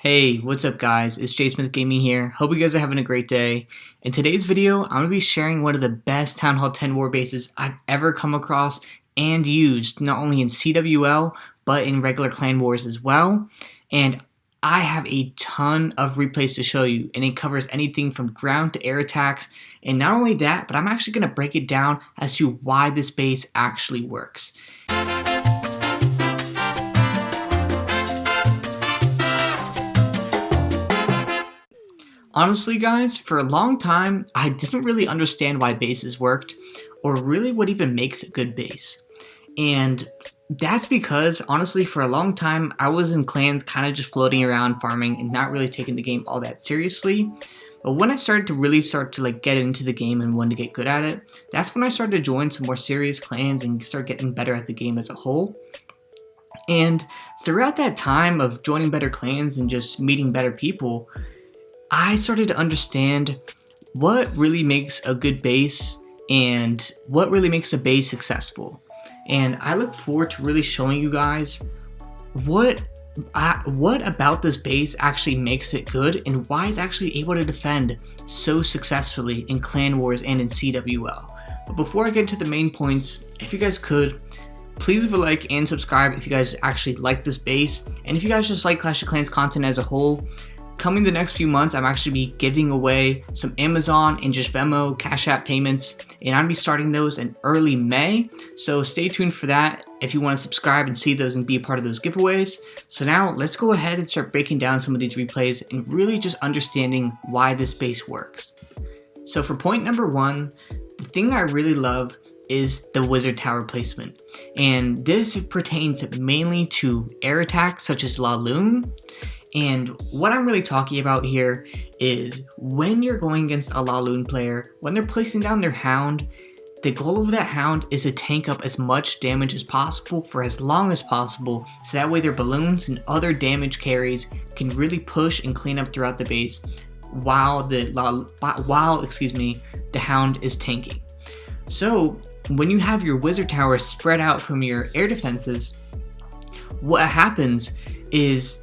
Hey, what's up guys? It's Jsmith Gaming here. Hope you guys are having a great day. In today's video, I'm going to be sharing one of the best Town Hall 10 war bases I've ever come across and used, not only in CWL, but in regular clan wars as well. And I have a ton of replays to show you, and it covers anything from ground to air attacks. And not only that, but I'm actually going to break it down as to why this base actually works. Honestly guys, for a long time, I didn't really understand why bases worked, or really what even makes a good base. And that's because, honestly, for a long time, I was in clans kind of just floating around farming and not really taking the game all that seriously. But when I started to get into the game and want to get good at it, that's when I started to join some more serious clans and start getting better at the game as a whole. And throughout that time of joining better clans and just meeting better people, I started to understand what really makes a good base and what really makes a base successful. And I look forward to really showing you guys what about this base actually makes it good and why it's actually able to defend so successfully in clan wars and in CWL. But before I get to the main points, if you guys could, please leave a like and subscribe if you guys actually like this base. And if you guys just like Clash of Clans content as a whole, coming the next few months, I'm actually be giving away some Amazon and just Venmo Cash App payments, and I'll be starting those in early May. So stay tuned for that if you want to subscribe and see those and be a part of those giveaways. So now let's go ahead and start breaking down some of these replays and really just understanding why this base works. So for point number one, the thing I really love is the wizard tower placement, and this pertains mainly to air attacks such as La Lune. And what I'm really talking about here is when you're going against a La Lune player, when they're placing down their hound, the goal of that hound is to tank up as much damage as possible for as long as possible, so that way their balloons and other damage carries can really push and clean up throughout the base while the hound is tanking. So when you have your wizard tower spread out from your air defenses, what happens is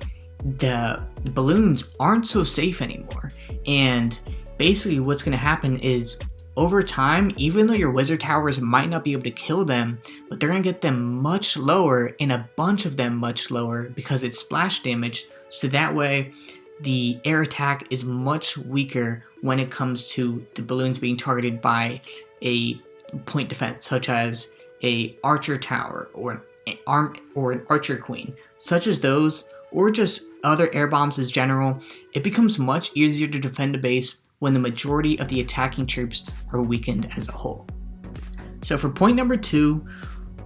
the balloons aren't so safe anymore, and basically what's going to happen is over time, even though your wizard towers might not be able to kill them, but they're going to get them much lower and a bunch of them much lower because it's splash damage, so that way the air attack is much weaker when it comes to the balloons being targeted by a point defense such as a archer tower or an archer queen, such as those, or just other air bombs as general. It becomes much easier to defend a base when the majority of the attacking troops are weakened as a whole. So for point number two,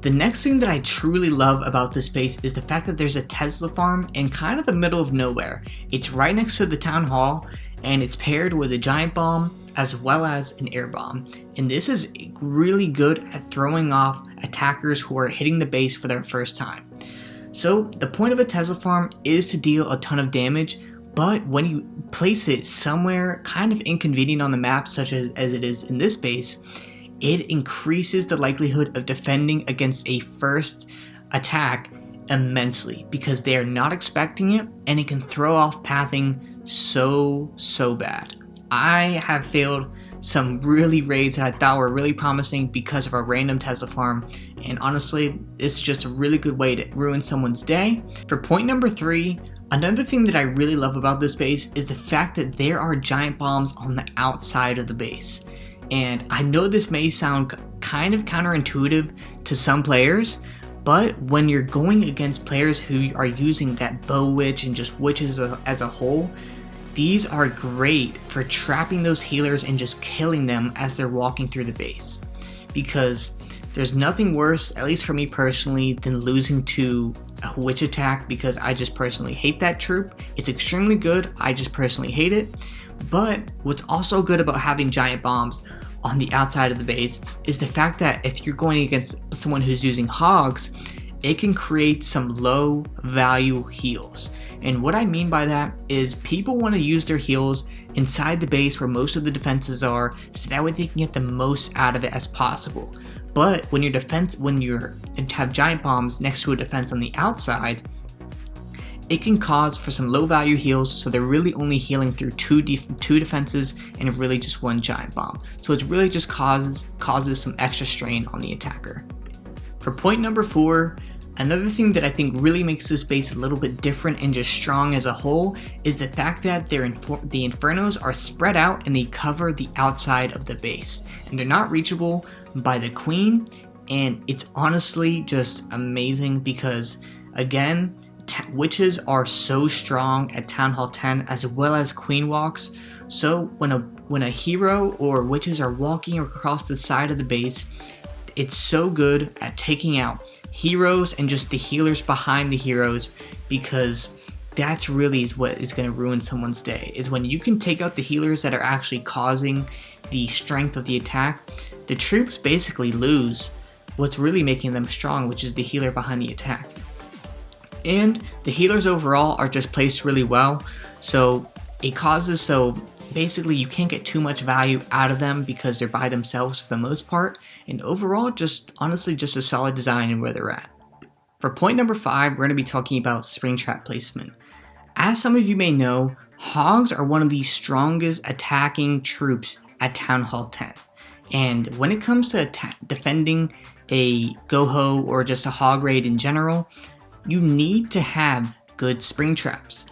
the next thing that I truly love about this base is the fact that there's a Tesla farm in kind of the middle of nowhere. It's right next to the town hall, and it's paired with a giant bomb as well as an air bomb. And this is really good at throwing off attackers who are hitting the base for their first time. So the point of a Tesla farm is to deal a ton of damage, but when you place it somewhere kind of inconvenient on the map, such as it is in this base, it increases the likelihood of defending against a first attack immensely because they are not expecting it, and it can throw off pathing so bad. I have failed some really raids that I thought were really promising because of a random Tesla farm, and honestly, it's just a really good way to ruin someone's day. For point number three, another thing that I really love about this base is the fact that there are giant bombs on the outside of the base. And I know this may sound kind of counterintuitive to some players, but when you're going against players who are using that bow witch and just witches as a whole, these are great for trapping those healers and just killing them as they're walking through the base. Because there's nothing worse, at least for me personally, than losing to a witch attack, because I just personally hate that troop. It's extremely good, I just personally hate it. But what's also good about having giant bombs on the outside of the base is the fact that if you're going against someone who's using hogs, it can create some low value heals. And what I mean by that is people want to use their heals inside the base where most of the defenses are, so that way they can get the most out of it as possible. But when you have giant bombs next to a defense on the outside, it can cause for some low value heals, so they're really only healing through two defenses and really just one giant bomb. So it really just causes some extra strain on the attacker. For point number 4, another thing that I think really makes this base a little bit different and just strong as a whole is the fact that the Infernos are spread out and they cover the outside of the base. And they're not reachable by the Queen, and it's honestly just amazing because, again, witches are so strong at Town Hall 10 as well as Queen walks. So when a hero or witches are walking across the side of the base, it's so good at taking out heroes and just the healers behind the heroes, because that's really is what is going to ruin someone's day, is when you can take out the healers that are actually causing the strength of the attack. The troops basically lose what's really making them strong, which is the healer behind the attack. And the healers overall are just placed really well, so it causes so basically you can't get too much value out of them because they're by themselves for the most part, and overall just honestly just a solid design in where they're at. For point number 5, we're going to be talking about Springtrap placement. As some of you may know, hogs are one of the strongest attacking troops at Town Hall 10, and when it comes to defending a goho or just a hog raid in general, you need to have good Springtraps.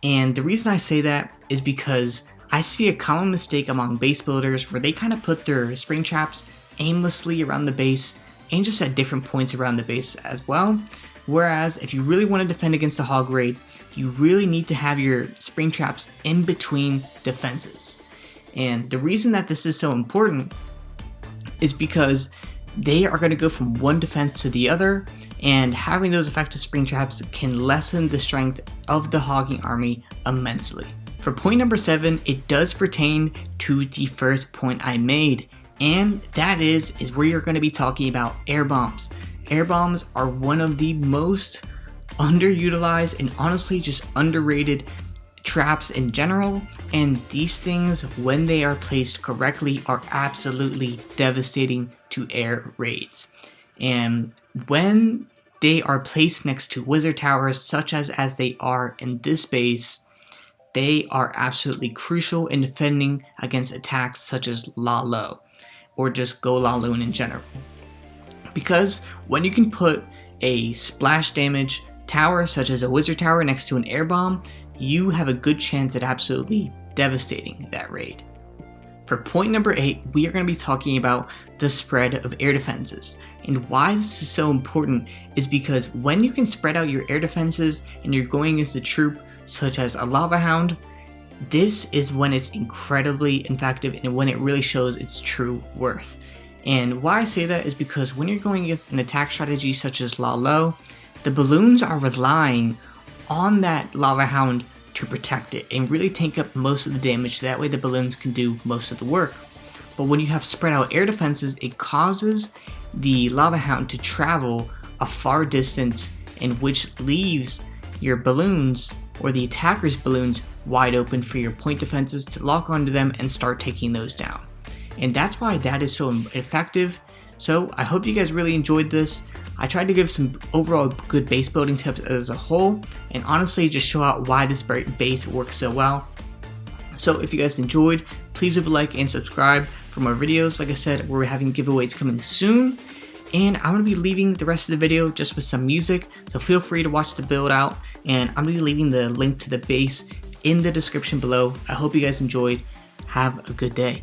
And the reason I say that is because I see a common mistake among base builders where they kind of put their Springtraps aimlessly around the base and just at different points around the base as well. Whereas if you really want to defend against a hog raid, you really need to have your Springtraps in between defenses. And the reason that this is so important is because they are going to go from one defense to the other, and having those effective Springtraps can lessen the strength of the hogging army immensely. For point number 7, it does pertain to the first point I made, and that is where you're going to be talking about air bombs. Air bombs are one of the most underutilized and honestly just underrated traps in general, and these things, when they are placed correctly, are absolutely devastating to air raids. And when they are placed next to wizard towers, such as they are in this base, they are absolutely crucial in defending against attacks such as La Lo, or just Go La Loon in general. Because when you can put a splash damage tower, such as a wizard tower, next to an air bomb, you have a good chance at absolutely devastating that raid. For point number 8, we are going to be talking about the spread of air defenses. And why this is so important is because when you can spread out your air defenses and you're going against a troop such as a lava hound, this is when it's incredibly effective and when it really shows its true worth. And why I say that is because when you're going against an attack strategy such as La Lo, the balloons are relying on that lava hound to protect it and really take up most of the damage, so that way the balloons can do most of the work. But when you have spread out air defenses, it causes the lava hound to travel a far distance, and which leaves your balloons or the attacker's balloons wide open for your point defenses to lock onto them and start taking those down. And that's why that is so effective. So I hope you guys really enjoyed this. I tried to give some overall good base building tips as a whole, and honestly just show out why this base works so well. So if you guys enjoyed, please leave a like and subscribe for more videos. Like I said, we're having giveaways coming soon, and I'm going to be leaving the rest of the video just with some music, so feel free to watch the build out, and I'm going to be leaving the link to the base in the description below. I hope you guys enjoyed. Have a good day.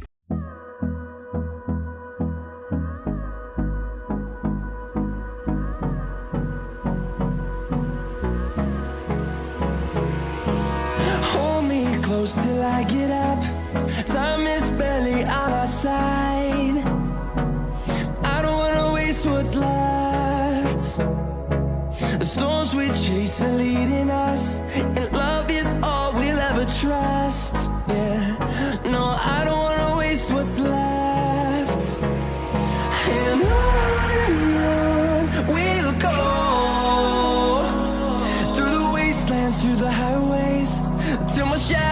Close till I get up. Time is barely on our side. I don't wanna waste what's left. The storms we chase are leading us, and love is all we'll ever trust. Yeah, no, I don't wanna waste what's left. And on we'll go, through the wastelands, through the highways, till my shadow